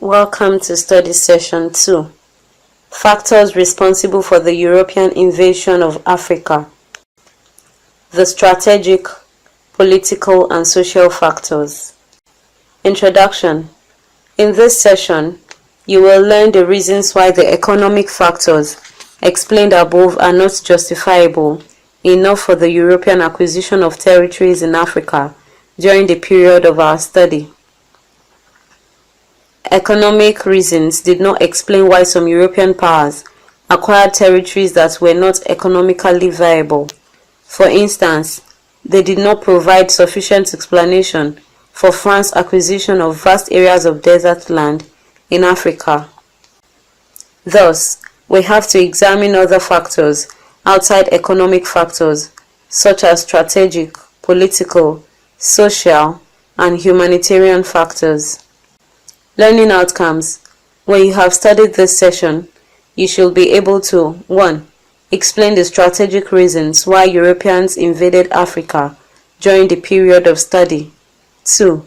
Welcome to Study Session 2. Factors responsible for the European invasion of Africa. The strategic, political, and social factors. Introduction. In this session, you will learn the reasons why the economic factors explained above are not justifiable enough for the European acquisition of territories in Africa during the period of our study. Economic reasons did not explain why some European powers acquired territories that were not economically viable. For instance, they did not provide sufficient explanation for France's acquisition of vast areas of desert land in Africa. Thus, we have to examine other factors outside economic factors, such as strategic, political, social, and humanitarian factors. Learning outcomes. When you have studied this session, you should be able to 1. Explain the strategic reasons why Europeans invaded Africa during the period of study. 2.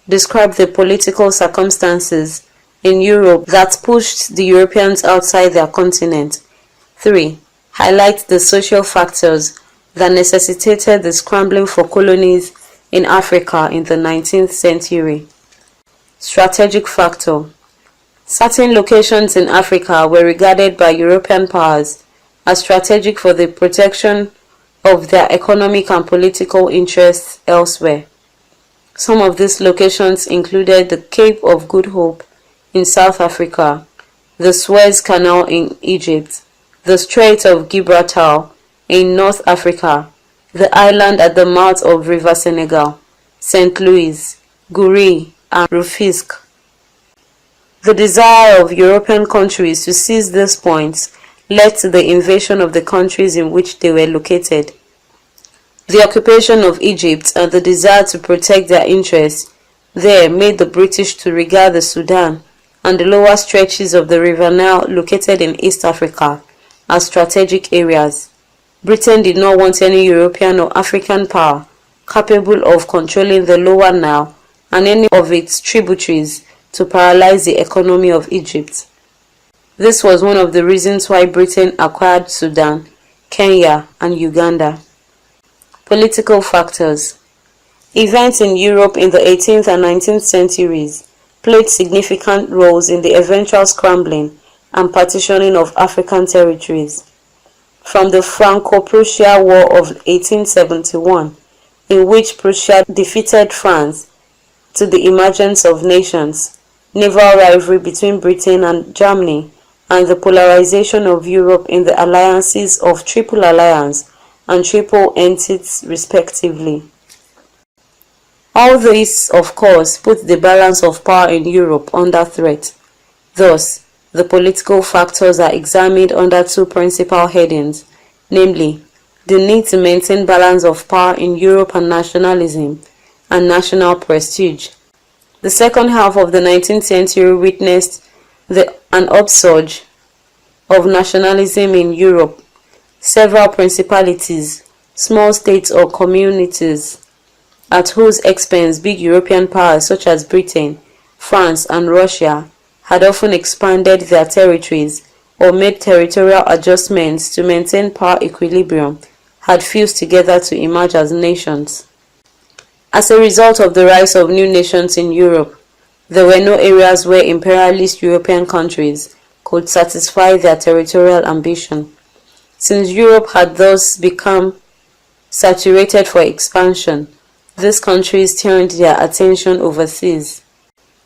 Describe the political circumstances in Europe that pushed the Europeans outside their continent. 3. Highlight the social factors that necessitated the scrambling for colonies in Africa in the 19th century. Strategic factor. Certain locations in Africa were regarded by European powers as strategic for the protection of their economic and political interests elsewhere. Some of these locations included the Cape of Good Hope in South Africa, the Suez Canal in Egypt, the Strait of Gibraltar in North Africa, the island at the mouth of River Senegal, St. Louis, Guri, and Rufisque. The desire of European countries to seize these points led to the invasion of the countries in which they were located. The occupation of Egypt and the desire to protect their interests there made the British to regard the Sudan and the lower stretches of the River Nile located in East Africa as strategic areas. Britain did not want any European or African power capable of controlling the lower Nile and any of its tributaries to paralyze the economy of Egypt. This was one of the reasons why Britain acquired Sudan, Kenya, and Uganda. Political factors. Events in Europe in the 18th and 19th centuries played significant roles in the eventual scrambling and partitioning of African territories. From the Franco-Prussian War of 1871, in which Prussia defeated France, to the emergence of nations, naval rivalry between Britain and Germany, and the polarization of Europe in the alliances of Triple Alliance and Triple Entente respectively. All this, of course, put the balance of power in Europe under threat. Thus, the political factors are examined under two principal headings, namely, the need to maintain balance of power in Europe and nationalism, and national prestige. The second half of the 19th century witnessed an upsurge of nationalism in Europe. Several principalities, small states or communities, at whose expense big European powers such as Britain, France, and Russia had often expanded their territories or made territorial adjustments to maintain power equilibrium, had fused together to emerge as nations. As a result of the rise of new nations in Europe, there were no areas where imperialist European countries could satisfy their territorial ambition. Since Europe had thus become saturated for expansion, these countries turned their attention overseas.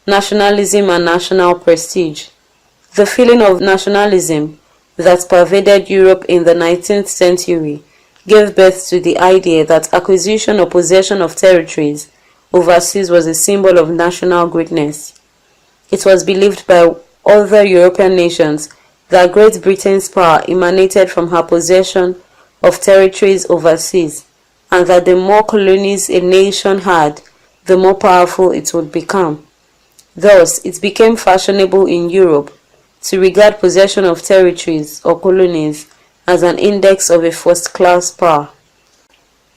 Nationalism and national prestige. The feeling of nationalism that pervaded Europe in the 19th century gave birth to the idea that acquisition or possession of territories overseas was a symbol of national greatness. It was believed by other European nations that Great Britain's power emanated from her possession of territories overseas, and that the more colonies a nation had, the more powerful it would become. Thus, it became fashionable in Europe to regard possession of territories or colonies as an index of a first-class power.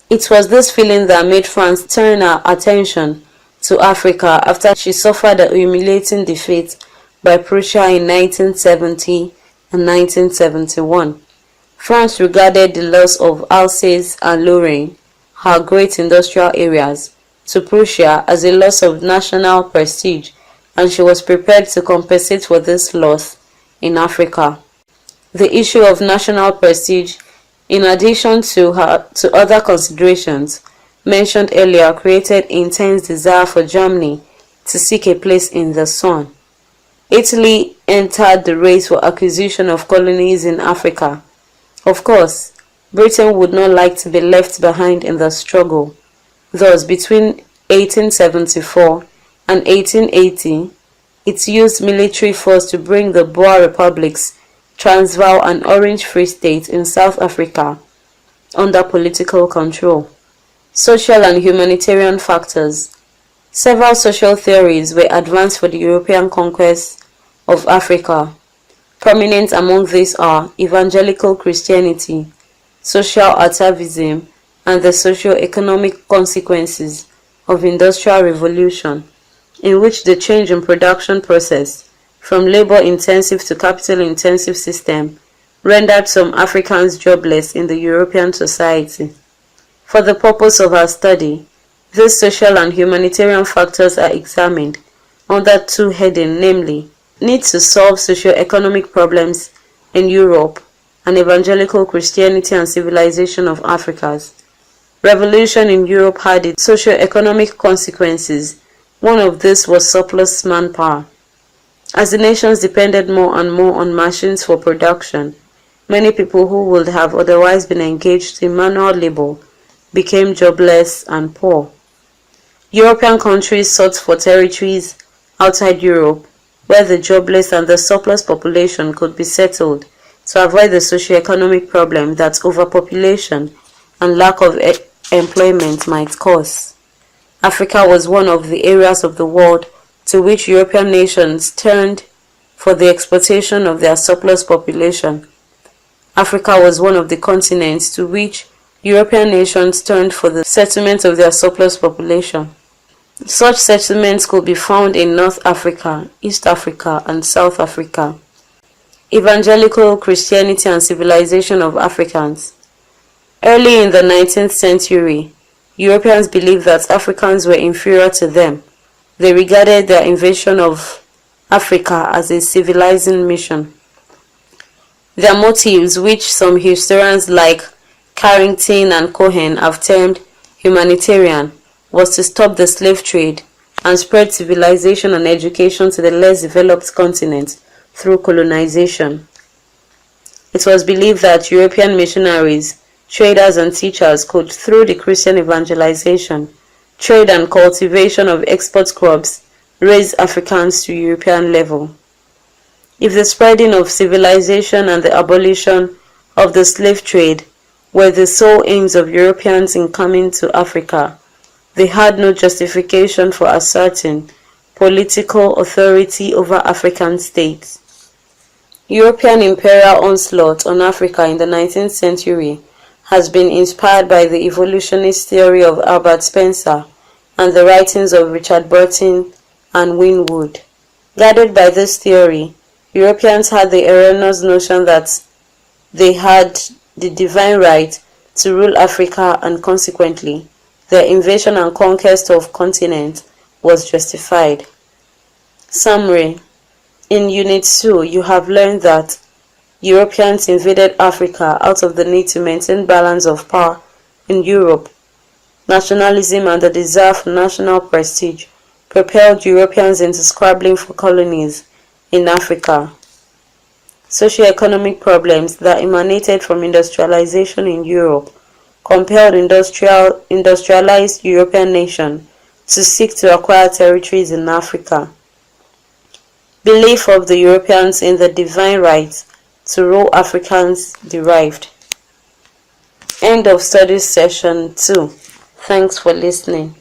It was this feeling that made France turn her attention to Africa after she suffered a humiliating defeat by Prussia in 1970 and 1971. France regarded the loss of Alsace and Lorraine, her great industrial areas, to Prussia as a loss of national prestige, and she was prepared to compensate for this loss in Africa. The issue of national prestige, in addition to other considerations mentioned earlier, created intense desire for Germany to seek a place in the sun. Italy entered the race for acquisition of colonies in Africa. Of course, Britain would not like to be left behind in the struggle. Thus, between 1874 and 1880, it used military force to bring the Boer republics, Transvaal and Orange Free State in South Africa, under political control. Social and humanitarian factors. Several social theories were advanced for the European conquest of Africa. Prominent among these are evangelical Christianity, social atavism, and the socio-economic consequences of industrial revolution, in which the change in production process from labor-intensive to capital-intensive system rendered some Africans jobless in the European society. For the purpose of our study, these social and humanitarian factors are examined under two headings, namely, need to solve socio-economic problems in Europe and evangelical Christianity and civilization of Africans. Revolution in Europe had its socio-economic consequences. One of these was surplus manpower. As the nations depended more and more on machines for production, many people who would have otherwise been engaged in manual labor became jobless and poor. European countries sought for territories outside Europe where the jobless and the surplus population could be settled to avoid the socio-economic problem that overpopulation and lack of employment might cause. Africa was one of the areas of the world to which European nations turned for the exploitation of their surplus population. Africa was one of the continents to which European nations turned for the settlement of their surplus population. Such settlements could be found in North Africa, East Africa, and South Africa. Evangelical Christianity and civilization of Africans. Early in the 19th century, Europeans believed that Africans were inferior to them. They regarded their invasion of Africa as a civilizing mission. Their motives, which some historians like Carrington and Cohen have termed humanitarian, was to stop the slave trade and spread civilization and education to the less developed continent through colonization. It was believed that European missionaries, traders and teachers could, through the Christian evangelization, trade and cultivation of export crops, raise Africans to European level. If the spreading of civilization and the abolition of the slave trade were the sole aims of Europeans in coming to Africa, they had no justification for asserting political authority over African states. European imperial onslaught on Africa in the 19th century has been inspired by the evolutionist theory of Herbert Spencer and the writings of Richard Burton and Winwood. Guided by this theory, Europeans had the erroneous notion that they had the divine right to rule Africa, and consequently, their invasion and conquest of continent was justified. Summary. In Unit 2, you have learned that Europeans invaded Africa out of the need to maintain balance of power in Europe. Nationalism and the desire for national prestige propelled Europeans into scrabbling for colonies in Africa. Socio-economic problems that emanated from industrialization in Europe compelled industrialized European nations to seek to acquire territories in Africa. Belief of the Europeans in the divine right to rule Africans derived. End of studies session 2. Thanks for listening.